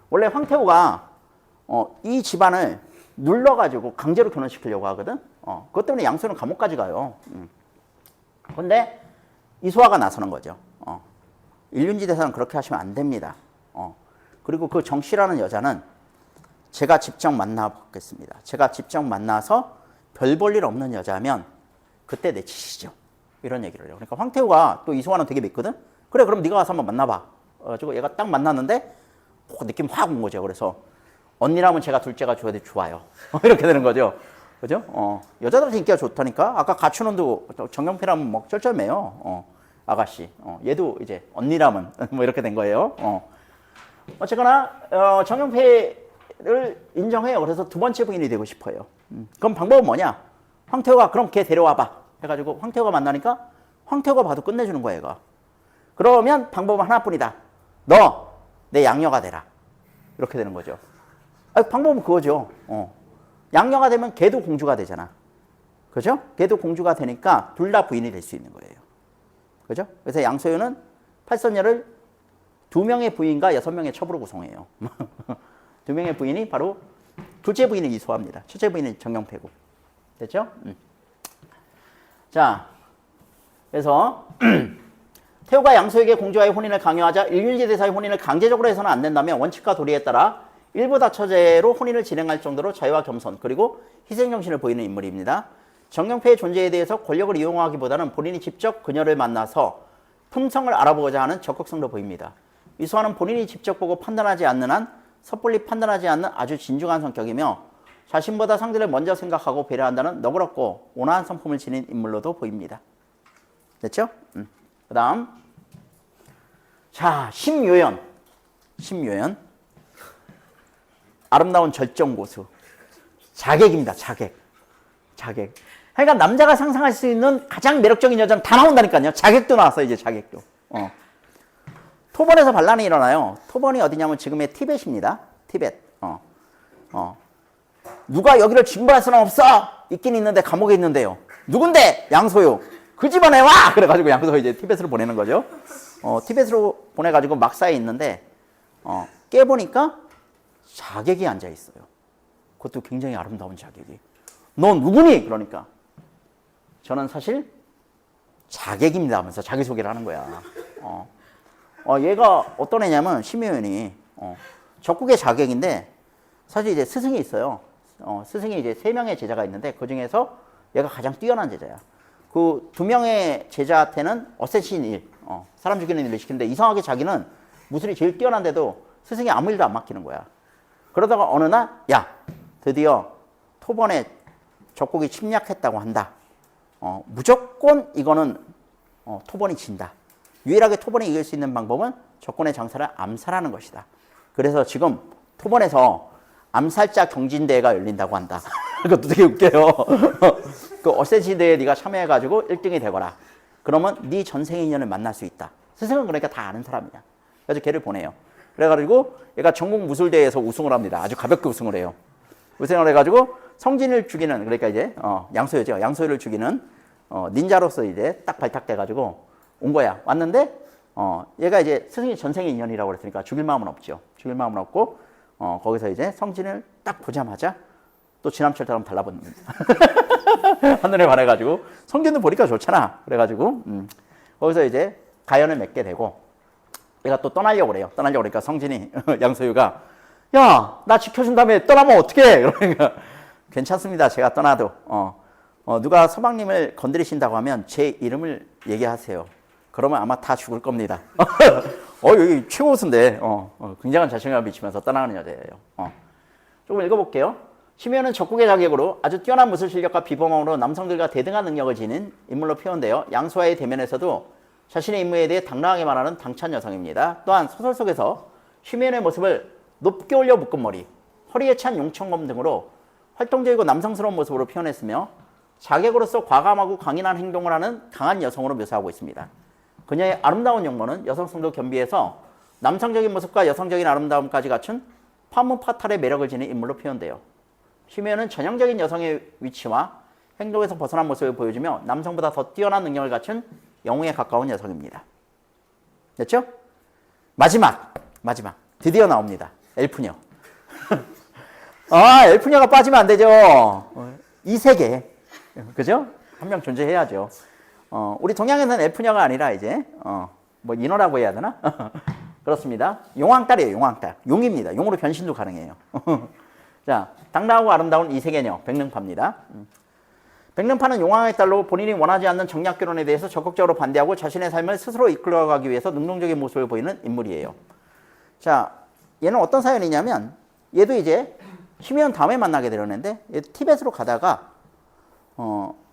원래 황태호가 이 집안을 눌러가지고 강제로 결혼시키려고 하거든. 그것 때문에 양소는 감옥까지 가요. 근데 이소화가 나서는 거죠. 일륜지 대사는 그렇게 하시면 안 됩니다. 그리고 그 정씨라는 여자는 제가 직접 만나보겠습니다. 제가 직접 만나서 별 볼 일 없는 여자면 그때 내치시죠. 이런 얘기를 해요. 그러니까 황태호가 또 이소화는 되게 믿거든. 그래, 그럼 네가 가서 한번 만나봐. 그래가지고 얘가 딱 만났는데 느낌 확 온 거죠. 그래서 언니라면 제가 둘째가 좋아요. 이렇게 되는 거죠. 그죠? 여자들한테 인기가 좋다니까. 아까 가춘원도 정경패라면 막 쩔쩔매요. 아가씨. 얘도 이제 언니라면 뭐 이렇게 된 거예요. 어쨌거나 정경패를 인정해요. 그래서 두 번째 부인이 되고 싶어요. 그럼 방법은 뭐냐? 황태호가 그럼 걔 데려와봐. 해가지고 황태호가 만나니까 황태호가 봐도 끝내주는 거야, 얘가. 그러면 방법은 하나뿐이다. 너 내 양녀가 되라. 이렇게 되는 거죠. 방법은 그거죠. 양녀가 되면 걔도 공주가 되잖아. 그죠? 걔도 공주가 되니까 둘 다 부인이 될 수 있는 거예요. 그죠? 그래서 양소연은 팔선녀를 2명의 부인과 6명의 첩으로 구성해요. 2명의 부인이 바로 둘째 부인은 이소화입니다. 첫째 부인은 정경패고. 됐죠? 자, 그래서 태호가 양소에게 공주와의 혼인을 강요하자 일륜지 대사의 혼인을 강제적으로 해서는 안 된다며 원칙과 도리에 따라 일부 다처제로 혼인을 진행할 정도로 자유와 겸손 그리고 희생정신을 보이는 인물입니다. 정경패의 존재에 대해서 권력을 이용하기보다는 본인이 직접 그녀를 만나서 품성을 알아보고자 하는 적극성도 보입니다. 이소화는 본인이 직접 보고 판단하지 않는 한 섣불리 판단하지 않는 아주 진중한 성격이며 자신보다 상대를 먼저 생각하고 배려한다는 너그럽고 온화한 성품을 지닌 인물로도 보입니다. 됐죠? 그 다음 자, 심요연. 아름다운 절정고수. 자객입니다. 자객. 그러니까 남자가 상상할 수 있는 가장 매력적인 여자는 다 나온다니까요. 자객도 나왔어요. 이제 자객도. 토번에서 반란이 일어나요. 토번이 어디냐면 지금의 티벳입니다. 티벳. 누가 여기를 징벌할 수는 없어. 있긴 있는데 감옥에 있는데요. 누군데? 양소요. 그 집안에 와! 그래가지고 양소 이제 티벳으로 보내는 거죠. 티벳으로 보내가지고 막사에 있는데 깨보니까 자객이 앉아 있어요. 그것도 굉장히 아름다운 자객이. 너 누구니? 그러니까 저는 사실 자객입니다 하면서 자기소개를 하는 거야. 얘가 어떤 애냐면 심효연이 적국의 자객인데 사실 이제 스승이 있어요. 스승이 이제 3명의 제자가 있는데 그 중에서 얘가 가장 뛰어난 제자야. 그 2명의 제자한테는 어쌔신 일, 사람 죽이는 일을 시키는데 이상하게 자기는 무술이 제일 뛰어난데도 스승이 아무 일도 안 맡기는 거야. 그러다가 어느 날, 야, 드디어 토번에 적국이 침략했다고 한다. 무조건 이거는 토번이 진다. 유일하게 토번이 이길 수 있는 방법은 적군의 장사를 암살하는 것이다. 그래서 지금 토번에서 암살자 경진대회가 열린다고 한다. 그것도 되게 웃겨요. 그 어쌔신 대회에 네가 참여해가지고 1등이 되거라. 그러면 네 전생의 인연을 만날 수 있다. 스승은 그러니까 다 아는 사람이야. 그래서 걔를 보내요. 그래가지고 얘가 전국 무술대회에서 우승을 합니다. 아주 가볍게 우승을 해요. 우승을 해가지고 성진을 죽이는, 그러니까 이제 양소요죠. 양소요를 죽이는 닌자로서 이제 딱 발탁돼가지고 온 거야. 왔는데 얘가 이제 스승이 전생의 인연이라고 그랬으니까 죽일 마음은 없죠. 죽일 마음은 없고 거기서 이제 성진을 딱 보자마자 또 지남철처럼 달라붙는 하늘에 반해가지고 성진도 보니까 좋잖아. 그래가지고 거기서 이제 가연을 맺게 되고 얘가 또 떠나려고 그래요. 떠나려고 그러니까 성진이 양소유가 야, 나 지켜준 다음에 떠나면 어떡해? 그러니까 괜찮습니다. 제가 떠나도 누가 서방님을 건드리신다고 하면 제 이름을 얘기하세요. 그러면 아마 다 죽을 겁니다. 여기 최고수인데 굉장한 자신감을 비치면서 떠나가는 여자예요. 조금 읽어볼게요. 심효연은 적국의 자격으로 아주 뛰어난 무술 실력과 비범함으로 남성들과 대등한 능력을 지닌 인물로 표현되어 양소와의 대면에서도 자신의 임무에 대해 당당하게 말하는 당찬 여성입니다. 또한 소설 속에서 심효연의 모습을 높게 올려 묶은 머리, 허리에 찬 용천검 등으로 활동적이고 남성스러운 모습으로 표현했으며 자객으로서 과감하고 강인한 행동을 하는 강한 여성으로 묘사하고 있습니다. 그녀의 아름다운 용모는 여성성도 겸비해서 남성적인 모습과 여성적인 아름다움까지 갖춘 파무파탈의 매력을 지닌 인물로 표현돼요. 시메온은 전형적인 여성의 위치와 행동에서 벗어난 모습을 보여주며 남성보다 더 뛰어난 능력을 갖춘 영웅에 가까운 여성입니다. 됐죠? 마지막 드디어 나옵니다. 엘프녀. 아, 엘프녀가 빠지면 안 되죠. 이 세계, 그죠? 한 명 존재해야죠. 우리 동양에서는 엘프녀가 아니라 이제 뭐 인어라고 해야 되나? 그렇습니다. 용왕딸이에요. 용왕딸. 용입니다. 용으로 변신도 가능해요. 자, 당당하고 아름다운 이세계녀 백능파입니다. 백능파는 용왕의 딸로 본인이 원하지 않는 정략 결혼에 대해서 적극적으로 반대하고 자신의 삶을 스스로 이끌어가기 위해서 능동적인 모습을 보이는 인물이에요. 자, 얘는 어떤 사연이냐면 얘도 이제 시메온 다음에 만나게 되려는데 얘 티벳으로 가다가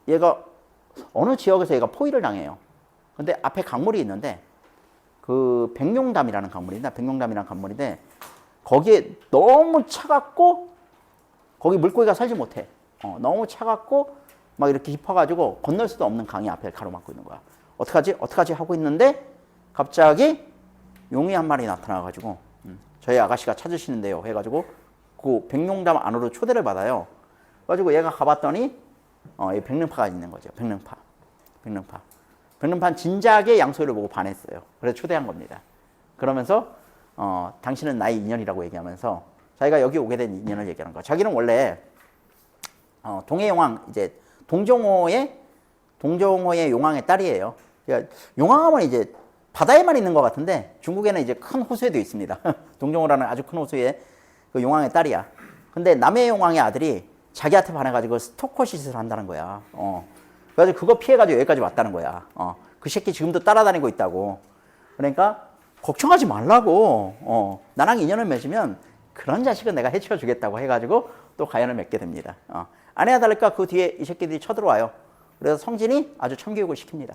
얘가 어느 지역에서 얘가 포위를 당해요. 근데 앞에 강물이 있는데 그 백룡담이라는 강물인데 백룡담이라는 강물인데 거기에 너무 차갑고 거기 물고기가 살지 못해. 너무 차갑고 막 이렇게 깊어가지고 건널 수도 없는 강이 앞에 가로막고 있는 거야. 어떡하지 하고 있는데 갑자기 용이 한 마리 나타나가지고 저희 아가씨가 찾으시는데요 해가지고 그 백룡담 안으로 초대를 받아요. 그래가지고 얘가 가봤더니 이 백능파가 있는 거죠. 백능파는 진작에 양소희를 보고 반했어요. 그래서 초대한 겁니다. 그러면서 당신은 나의 인연이라고 얘기하면서 자기가 여기 오게 된 인연을 얘기하는 거야. 자기는 원래 동해용왕 이제 동종호의 용왕의 딸이에요. 그러니까 용왕하면 이제 바다에만 있는 것 같은데 중국에는 이제 큰 호수에도 있습니다. 동종호라는 아주 큰 호수에 그 용왕의 딸이야. 근데 남해 용왕의 아들이 자기한테 반해가지고 스토커 짓을 한다는 거야. 그래가지고 그거 피해가지고 여기까지 왔다는 거야. 그 새끼 지금도 따라다니고 있다고. 그러니까 걱정하지 말라고. 나랑 인연을 맺으면 그런 자식은 내가 해치워주겠다고 해가지고 또 가연을 맺게 됩니다. 아내야 다를까 그 뒤에 이 새끼들이 쳐들어와요. 그래서 성진이 아주 참교육을 시킵니다.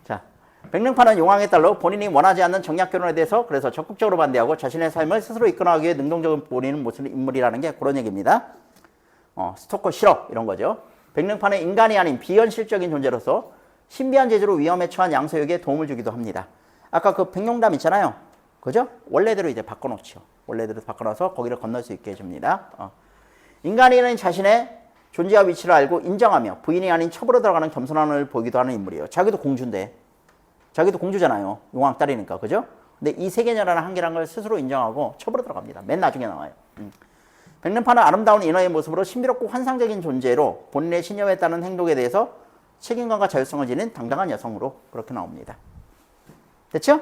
자, 백능파는 용왕의 딸로 본인이 원하지 않는 정략 결혼에 대해서 그래서 적극적으로 반대하고 자신의 삶을 스스로 이끌어가기 위해 능동적으로 보이는 모습의 인물이라는 게 그런 얘기입니다. 스토커 싫어 이런 거죠. 백능파는 인간이 아닌 비현실적인 존재로서 신비한 재주로 위험에 처한 양소역에 도움을 주기도 합니다. 아까 그 백룡담 있잖아요. 그죠? 원래대로 이제 바꿔놓죠. 원래대로 바꿔놔서 거기를 건널 수 있게 해줍니다. 인간이는 자신의 존재와 위치를 알고 인정하며 부인이 아닌 첩으로 들어가는 겸손함을 보이기도 하는 인물이에요. 자기도 공주인데. 자기도 공주잖아요. 용왕 딸이니까. 그죠? 근데 이 세계녀라는 한계란 걸 스스로 인정하고 첩으로 들어갑니다. 맨 나중에 나와요. 백능파는 아름다운 인어의 모습으로 신비롭고 환상적인 존재로 본인의 신념에 따른 행동에 대해서 책임감과 자율성을 지닌 당당한 여성으로 그렇게 나옵니다. 됐죠?